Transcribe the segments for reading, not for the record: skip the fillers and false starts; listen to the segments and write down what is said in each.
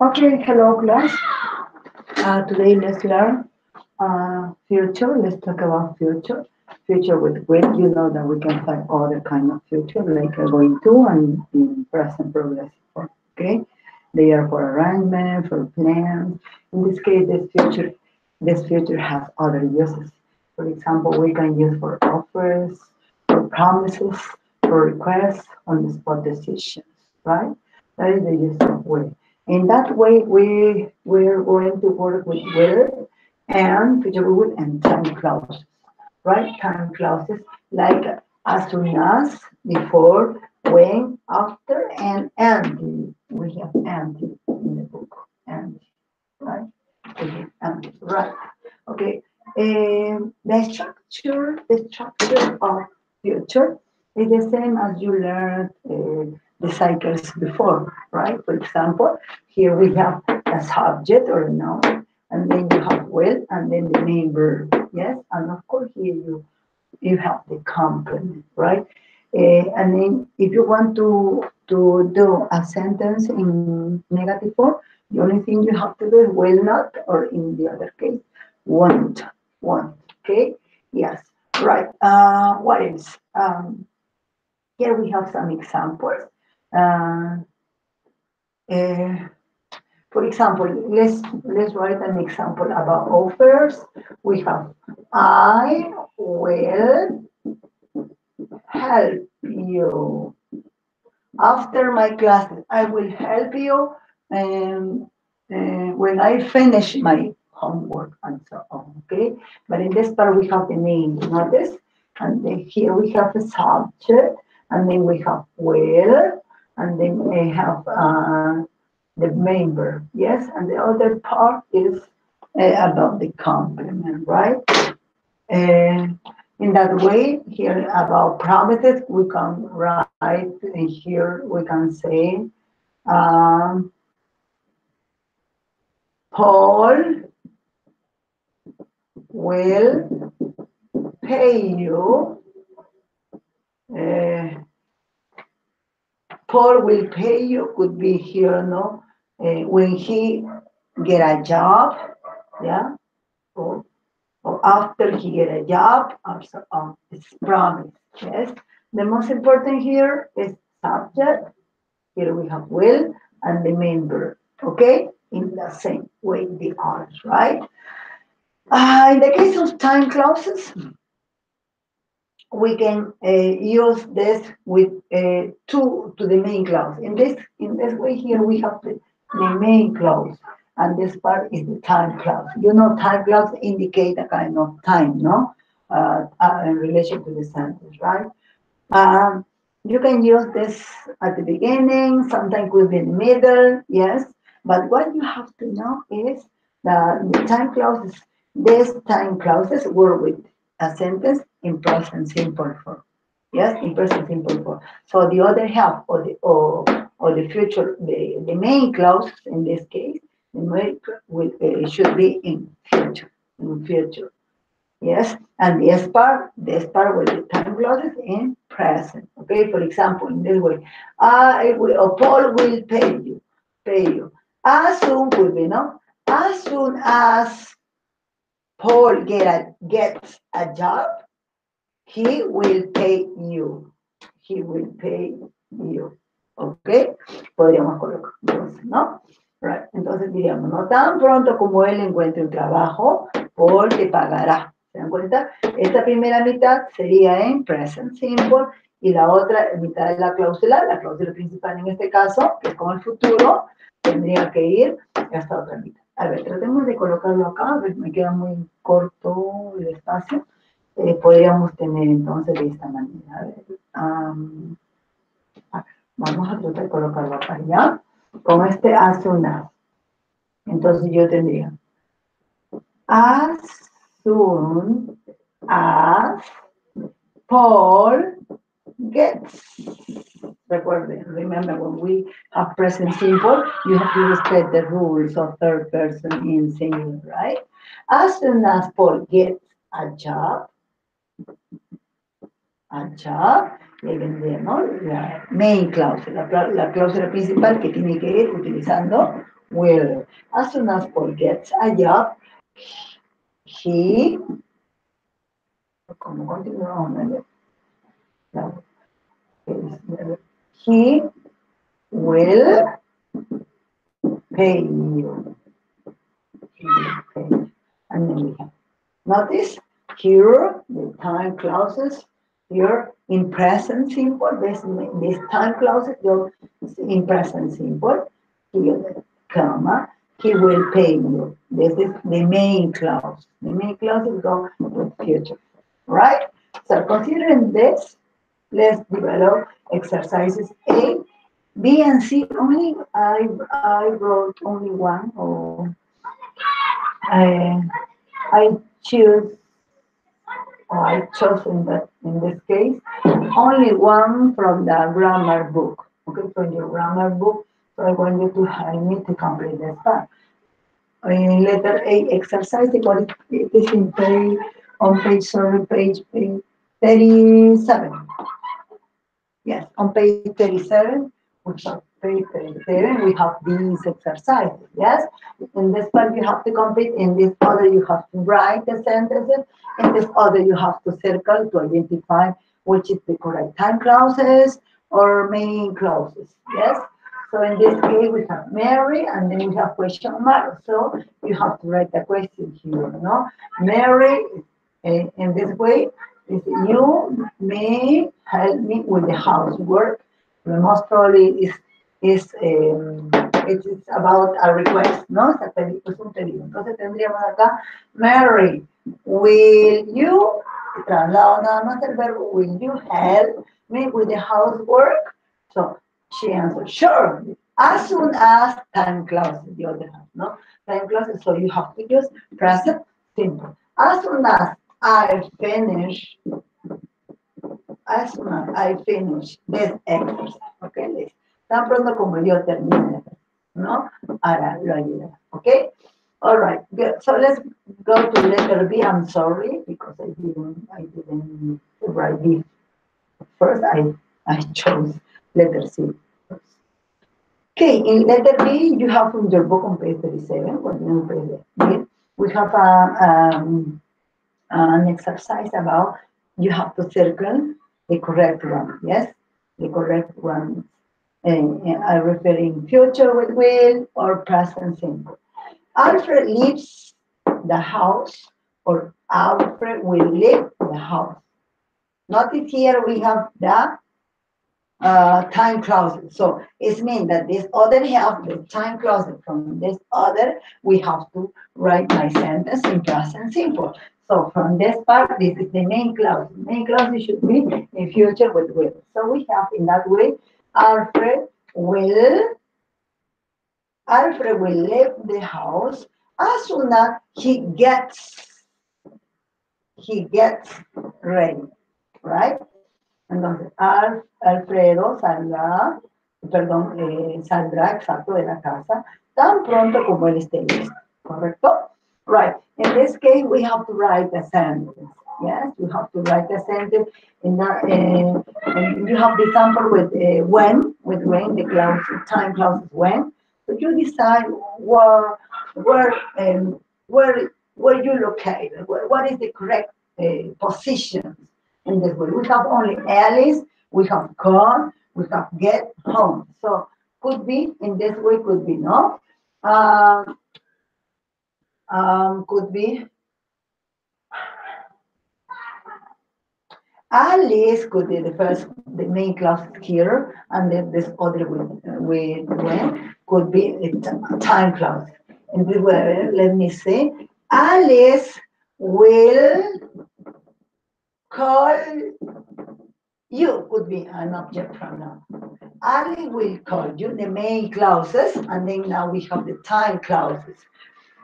Okay, hello class. Today let's learn future. Let's talk about future. Future with will. You know that we can find other kind of future like going to and in present progressive form. Okay, they are for arrangement, for plans. In this case, this future has other uses. For example, we can use for offers, for promises, for requests, on the spot decisions. Right? That is the use of will. In that way, we're going to work with will and future will and time clauses, right? Time clauses like as soon as, before, when, after, and until. We have until in the book, until, right? We have until, right? Okay. The structure of future is the same as you learned the cycles before, right? For example, here we have a subject or a noun, and then you have will, and then the main verb, yes? And of course, here you have the complement, right? And then if you want to do a sentence in negative form, the only thing you have to do is will not, or in the other case, won't, won't. Okay? Yes. Right. What else? Here we have some examples. Uh, uh, for example, let's write an example about offers. We have I will help you after my classes. I will help you um, when I finish my homework and so on. Okay, but in this part we have the name. Notice, and then here we have a subject, and then we have where, and then we have the main verb. Yes, and the other part is about the complement, right? Uh, in that way, here about promises, we can write, and here we can say, um, Paul will pay you, uh, Paul will pay you, could be here, no? When he get a job, yeah, or, or after he get a job, or so on. It's promise, yes. The most important here is subject. Here we have will and the main verb, okay? In the same way the others, right? In the case of time clauses, we can use this with to the main clause. In this way here we have the main clause, and this part is the time clause. You know, time clause indicate a kind of time, no? In relation to the sentence, right? Um, you can use this at the beginning, sometimes could be in the middle, yes. But what you have to know is that the time clauses, these time clauses work with a sentence in present simple form. Yes, in present simple form. So the other half or the future, the main clause in this case, the main should be in future, in future. Yes, and this part will be time clauses in present. Okay, for example, in this way, Paul will pay you. As soon could be no. As soon as Paul gets a job, he will pay you. He will pay you. Okay, podríamos colocar entonces, ¿no? Right. Entonces diríamos, no tan pronto como él encuentre un trabajo, Paul te pagará. ¿Se dan cuenta? Esta primera mitad sería en present simple y la otra mitad de la cláusula principal en este caso, que es como el futuro, tendría que ir a esta otra mitad. A ver, tratemos de colocarlo acá, a ver, me queda muy corto el espacio. Podríamos tener entonces de esta manera. A ver, vamos a tratar de colocarlo acá ya. Con este as soon as. Entonces yo tendría as soon as Paul gets. Recuerden, remember when we have present simple, you have to respect the rules of third person in singular, right? As soon as Paul gets a job, job, y ahí vendría, ¿no? La main cláusula, la cláusula principal que tiene que ir utilizando will. As soon as Paul gets a job, he, ¿cómo continúa? No, he will pay you. He will pay you. And then we have, notice here the time clauses here in present simple. This time clauses go in present simple. Here the comma. He will pay you. This is the main clause. The main clauses go with future, right? So considering this, let's develop exercises A, B, and C. Only I wrote only one, or I choose, or I chose in this case only one from the grammar book. Okay, from your grammar book. So I want you to help me to complete this part. Letter A exercise, it is in page, on page, sorry, page 37. Yes, on page 37, we have page 37, we have these exercises, yes? In this part you have to complete, in this other you have to write the sentences, in this other you have to circle to identify which is the correct time clauses or main clauses, yes? So in this case we have Mary and then we have question mark, so you have to write the question here, no? Mary, in this way, if you may help me with the housework, the most probably it is about a request, ¿no? Es un pedido. Entonces tendríamos acá, Mary, will you, traslado nada más el verbo, will you help me with the housework? So she answered, sure, as soon as time clause, the other hand, no? Time clause, so you have to use present simple. As soon as soon as I finish this exercise, okay, tan pronto como yo termine, ¿no? Ahora lo ayudará, okay? All right, good. So let's go to letter B. I'm sorry because I didn't write this first. I chose letter C first. Okay, in letter B, you have from your book on page 37. We have an exercise about you have to circle the correct one, yes? The correct one. I refer in future with will or present simple. Alfred leaves the house or Alfred will leave the house. Notice here we have the time clauses. So it means that this other half, the time clauses from this other, we have to write my sentence in present simple. So from this part, this is the main clause. Main clause should be in future with will. So we have in that way, Alfred will leave the house as soon as he gets ready, right? Entonces, Alfredo saldrá, saldrá exacto de la casa tan pronto como él esté listo, ¿correcto? Right. In this case, we have to write a sentence. Yes, you have to write a sentence. And you have the example with when, the clause, time clause is when. So you decide where you locate, what is the correct position. In this way, we have only Alice, we have come, we have get home. So could be in this way, could be no. Could be Alice could be the main class here, and then this other with when could be a time class. In this way, let me say, Alice will call you, could be an object pronoun. Ali will call you, the main clauses, and then now we have the time clauses.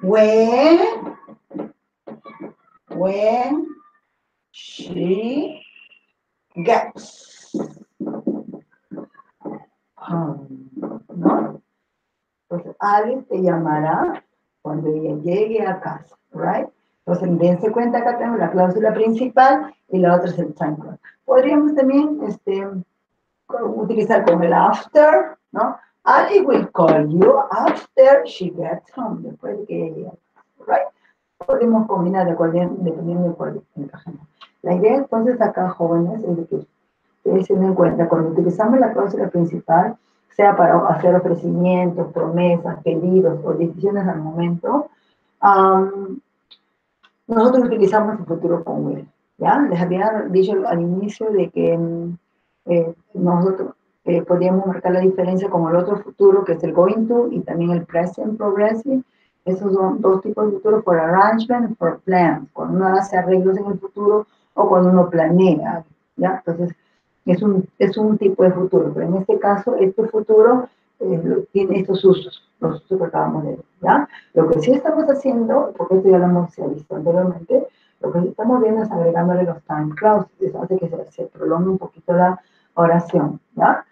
When she gets home, ¿no? Entonces, Alice te llamará cuando ella llegue a casa, right? Entonces, dense cuenta, acá tenemos la cláusula principal y la otra es el time clause. Podríamos también utilizar como el after, ¿no? Ali will call you after she gets home, después de que ella llegue, right? Podemos combinar dependiendo de cuál encaje. La idea entonces acá, jóvenes, es de que ustedes tengan en cuenta, cuando utilizamos la cláusula principal, sea para hacer ofrecimientos, promesas, pedidos o decisiones al momento, nosotros utilizamos el futuro con will, ¿ya? Les había dicho al inicio de que nosotros podíamos marcar la diferencia con el otro futuro, que es el going to, y también el present progressive. Esos son dos tipos de futuro, por arrangement y por plan, cuando uno hace arreglos en el futuro o cuando uno planea, ¿ya? Entonces, es un tipo de futuro, pero en este caso, este futuro tiene estos usos, los usos que acabamos de ver, ¿ya? Lo que sí estamos haciendo, porque esto ya lo hemos visto anteriormente, lo que sí estamos viendo es agregándole los time clauses, eso hace que se prolongue un poquito la oración, ¿ya?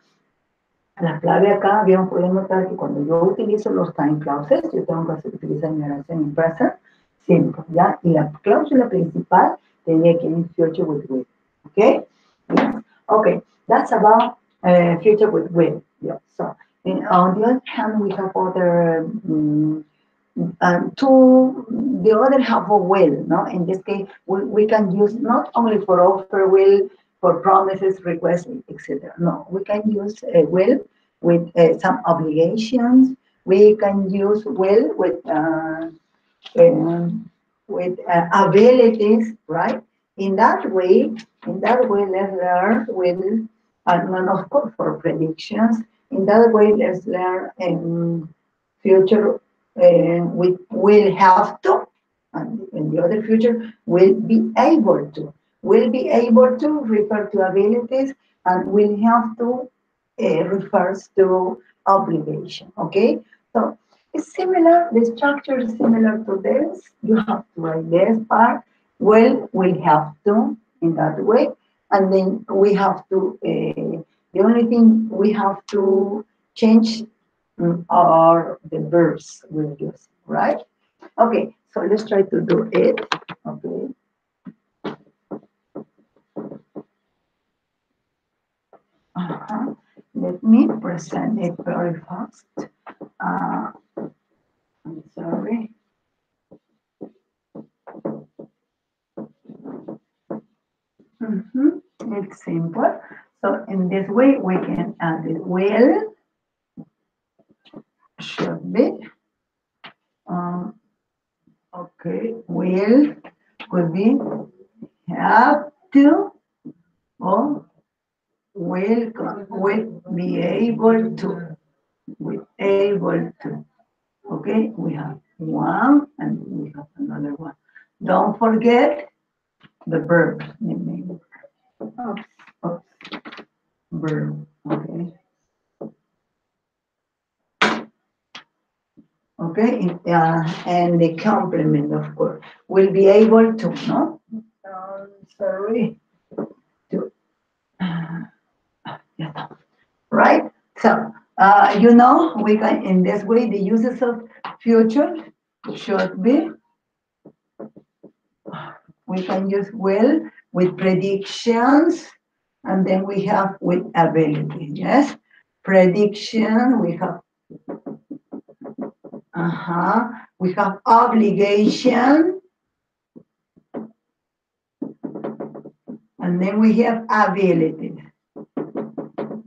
La clave acá, bien, pueden notar que cuando yo utilizo los time clauses, yo tengo que utilizar mi oración en present simple, ¿ya? Y la cláusula principal tenía que ir future with will, ¿ok? Yes. Okay, that's about future with will. Yeah. So, on the other hand, we have other the other half of will. No, in this case, we can use not only for offer will, for promises, requests, etc. No, we can use will with some obligations. We can use will with abilities, right? In that way, let's learn with, and of course for predictions. In that way, let's learn in future we will have to, and in the other future, will be able to. Will be able to refer to abilities, and will have to refers to obligation, okay? So it's similar, the structure is similar to this. You have to write this part. Will have to in that way. And then we have to, the only thing we have to change are the verbs we're using, right? Okay, so let's try to do it, okay? Let me present it very fast. I'm sorry. It's simple. So in this way, we can add it will, should be. Okay, will could be have to, or will be able to. Will able to. Okay, we have one and we have another one. Don't forget the verb. Oops, oops. Verb. Okay. Okay, and the complement, of course, will be able to, no? Sorry. To, yeah. Right? So, we can, in this way, the uses of future should be, we can use will with predictions, and then we have with ability, yes? Prediction, we have we have obligation, and then we have abilities.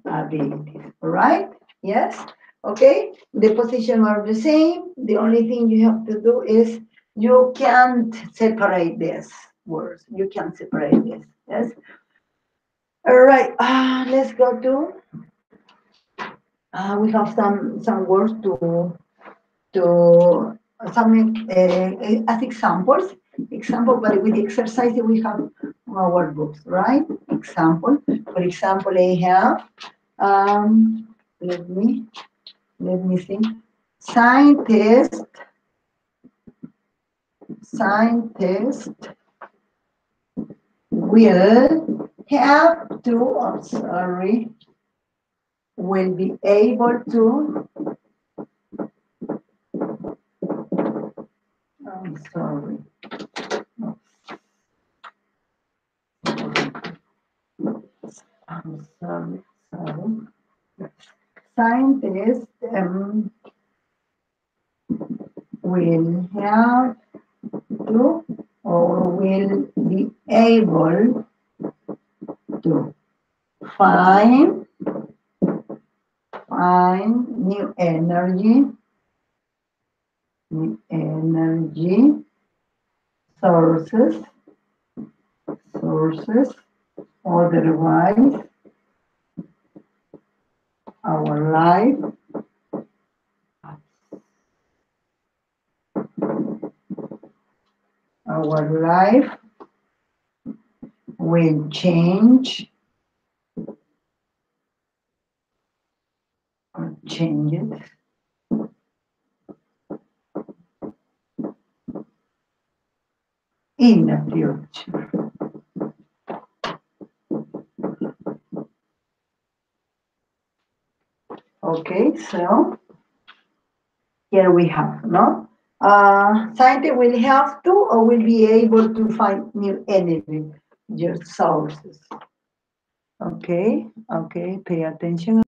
Abilities, right? Yes? Okay? The position are the same. The only thing you have to do is you can't separate these words. You can't separate this. Yes? All right. Let's go to. We have some words to some as examples. Example, but with the exercise we have our books, right? Example. For example, I have let me see. Scientist will have to, I'm sorry, will be able to, I'm sorry. I'm sorry. scientists will have to or will be able to find new energy sources, otherwise our life will change or changes in the future. Okay, so here we have, no? Scientists will have to or will be able to find new energy sources. Okay, pay attention.